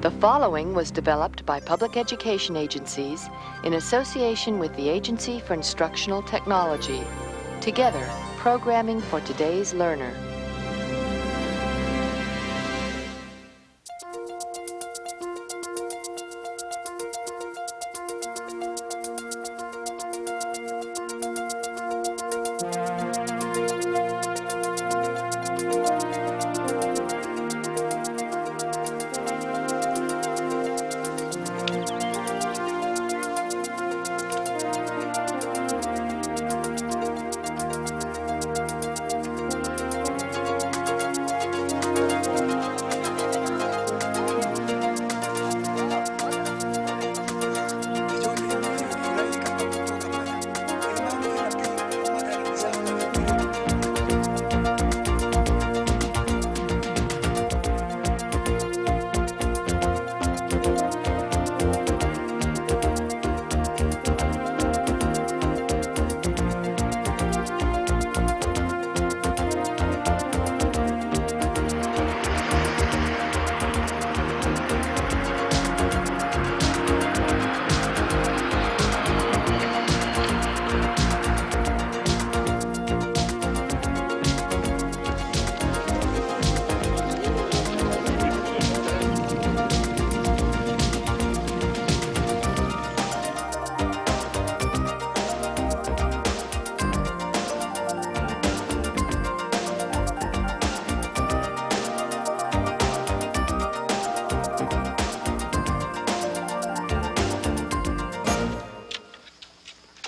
The following was developed by public education agencies in association with the Agency for Instructional Technology. Together, programming for today's learner.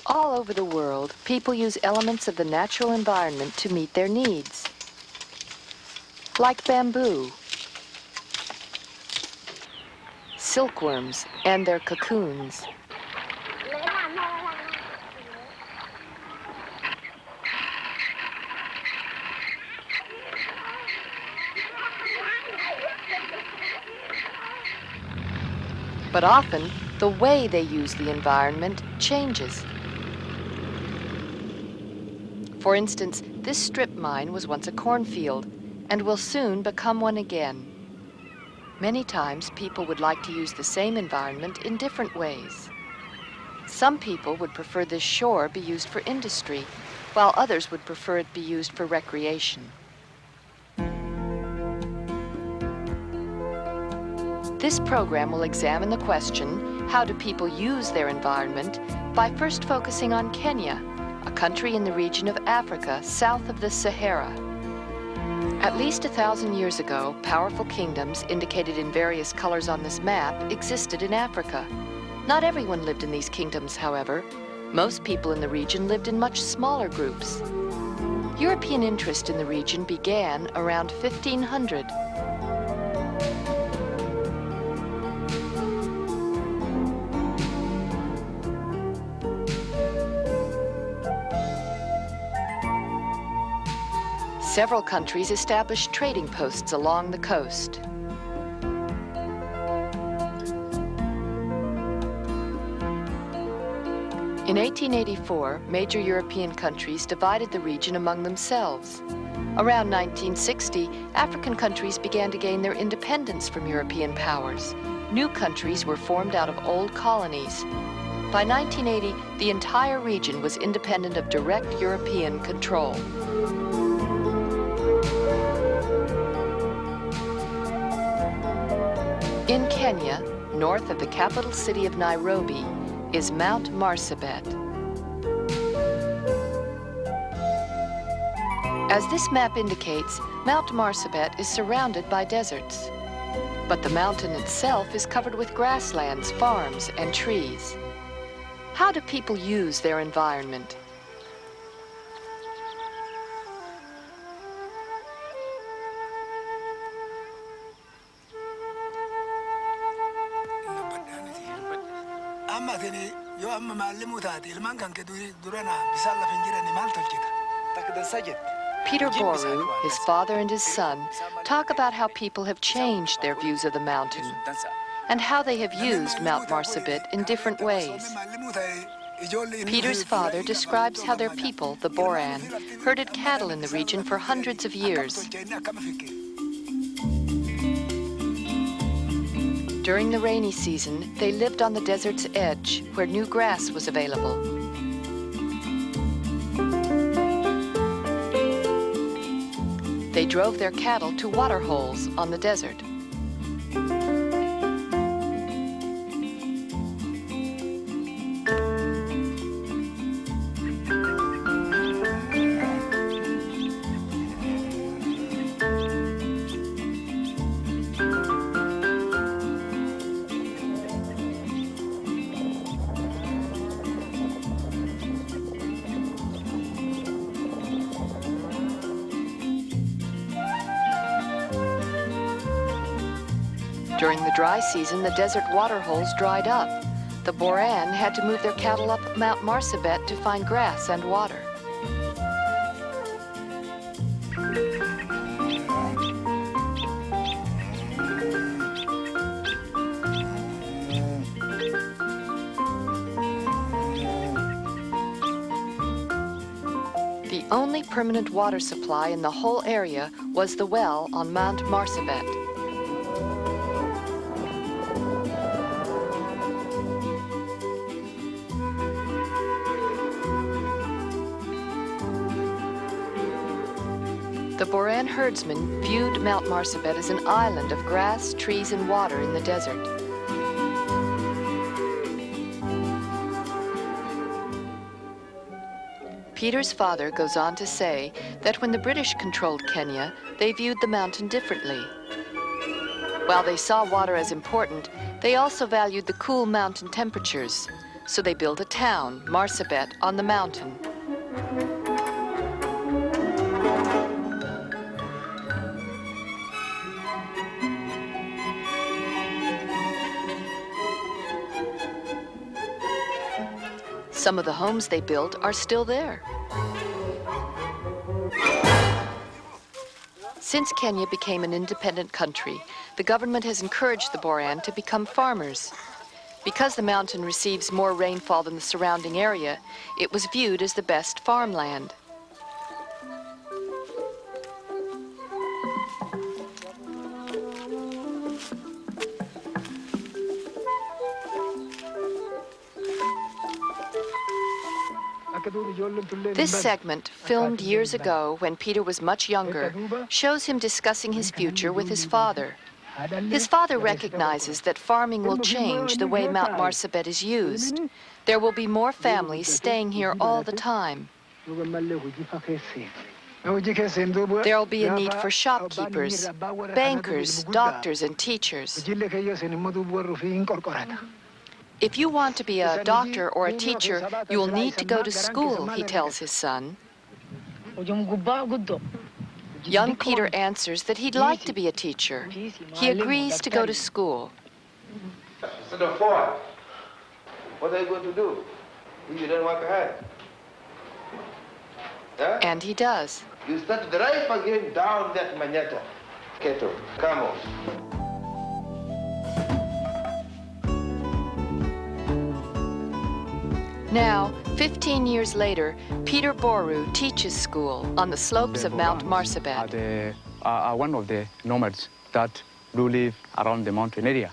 All over the world, people use elements of the natural environment to meet their needs. Like bamboo, silkworms and their cocoons, but often the way they use the environment changes. For instance, this strip mine was once a cornfield and will soon become one again. Many times people would like to use the same environment in different ways. Some people would prefer this shore be used for industry, while others would prefer it be used for recreation. This program will examine the question, how do people use their environment, by first focusing on Kenya, a country in the region of Africa south of the Sahara. At least 1,000 years ago, powerful kingdoms indicated in various colors on this map existed in Africa. Not everyone lived in these kingdoms, however. Most people in the region lived in much smaller groups. European interest in the region began around 1500. Several countries established trading posts along the coast. In 1884, major European countries divided the region among themselves. Around 1960, African countries began to gain their independence from European powers. New countries were formed out of old colonies. By 1980, the entire region was independent of direct European control. In Kenya, north of the capital city of Nairobi, is Mount Marsabit. As this map indicates, Mount Marsabit is surrounded by deserts. But the mountain itself is covered with grasslands, farms, and trees. How do people use their environment? Peter Boru, his father and his son, talk about how people have changed their views of the mountain and how they have used Mount Marsabit in different ways. Peter's father describes how their people, the Boran, herded cattle in the region for hundreds of years. During the rainy season, they lived on the desert's edge, where new grass was available. They drove their cattle to water holes on the desert. During the dry season, the desert water holes dried up. The Boran had to move their cattle up Mount Marsabit to find grass and water. The only permanent water supply in the whole area was the well on Mount Marsabit. The Boran herdsmen viewed Mount Marsabit as an island of grass, trees, and water in the desert. Peter's father goes on to say that when the British controlled Kenya, they viewed the mountain differently. While they saw water as important, they also valued the cool mountain temperatures, so they built a town, Marsabit, on the mountain. Some of the homes they built are still there. Since Kenya became an independent country, the government has encouraged the Boran to become farmers. Because the mountain receives more rainfall than the surrounding area, it was viewed as the best farmland. This segment, filmed years ago when Peter was much younger, shows him discussing his future with his father. His father recognizes that farming will change the way Mount Marsabit is used. There will be more families staying here all the time. There will be a need for shopkeepers, bankers, doctors, and teachers. If you want to be a doctor or a teacher, you will need to go to school, he tells his son. Young Peter answers that he'd like to be a teacher. He agrees to go to school. Instead of 4, what are you going to do if you don't work hard? Huh? And he does. You start drive again down that Manyata, Keto, Kamo. Now, 15 years later, Peter Boru teaches school on the slopes of Mount Marsabit. Are one of the nomads that do live around the mountain area.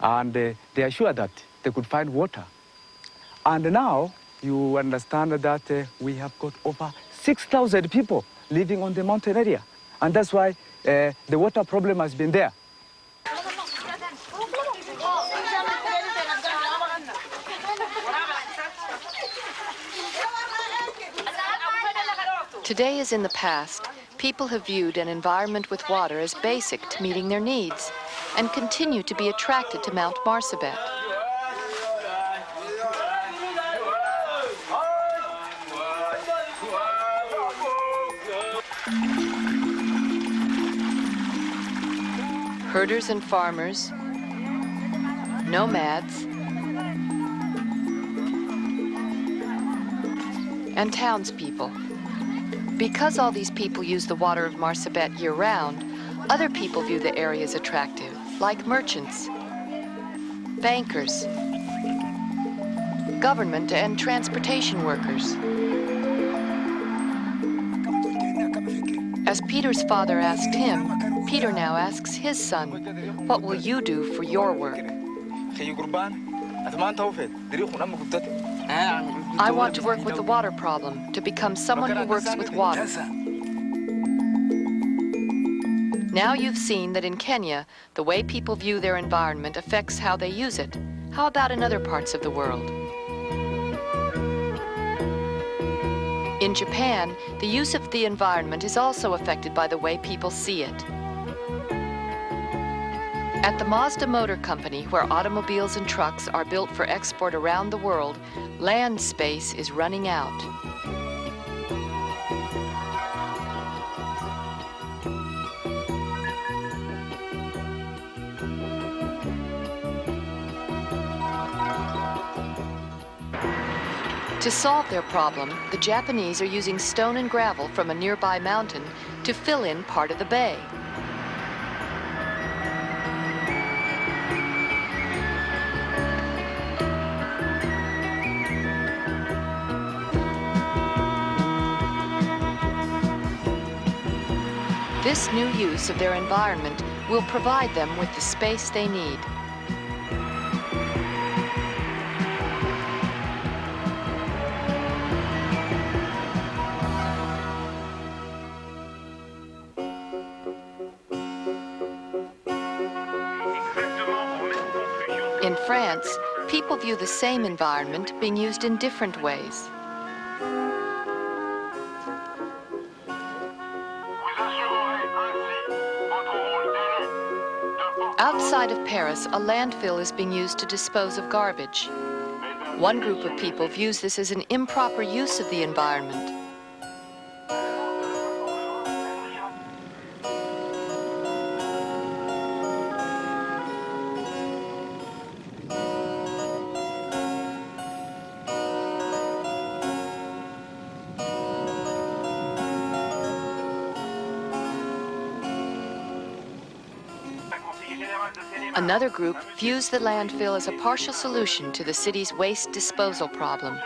And they are sure that they could find water. And now you understand that we have got over 6,000 people living on the mountain area. And that's why the water problem has been there. Today as in the past, people have viewed an environment with water as basic to meeting their needs and continue to be attracted to Mount Marsabit. Herders and farmers, nomads, and townspeople. Because all these people use the water of Marsabit year-round, other people view the area as attractive, like merchants, bankers, government and transportation workers. As Peter's father asked him, Peter now asks his son, what will you do for your work? I want to work with the water problem, to become someone who works with water. Now you've seen that in Kenya, the way people view their environment affects how they use it. How about in other parts of the world? In Japan, the use of the environment is also affected by the way people see it. At the Mazda Motor Company, where automobiles and trucks are built for export around the world, land space is running out. To solve their problem, the Japanese are using stone and gravel from a nearby mountain to fill in part of the bay. This new use of their environment will provide them with the space they need. In France, people view the same environment being used in different ways. Outside of Paris, a landfill is being used to dispose of garbage. One group of people views this as an improper use of the environment. Another group views the landfill as a partial solution to the city's waste disposal problem.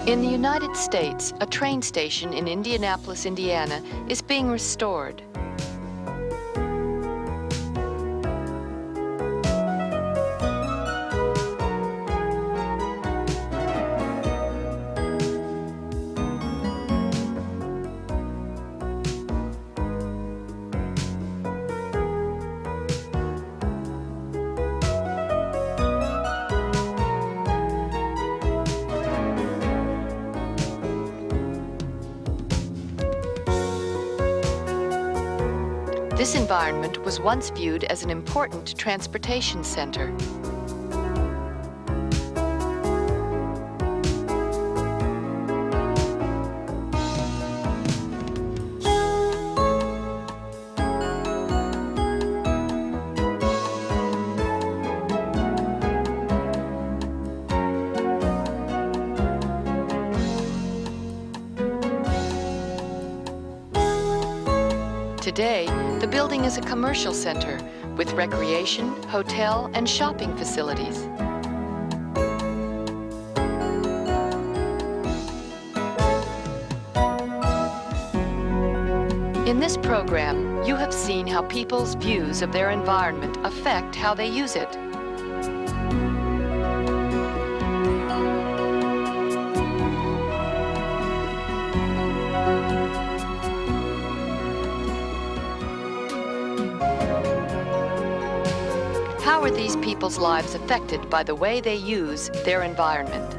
In the United States, a train station in Indianapolis, Indiana, is being restored. This environment was once viewed as an important transportation center. Today, the building is a commercial center with recreation, hotel, and shopping facilities. In this program, you have seen how people's views of their environment affect how they use it. How are these people's lives affected by the way they use their environment?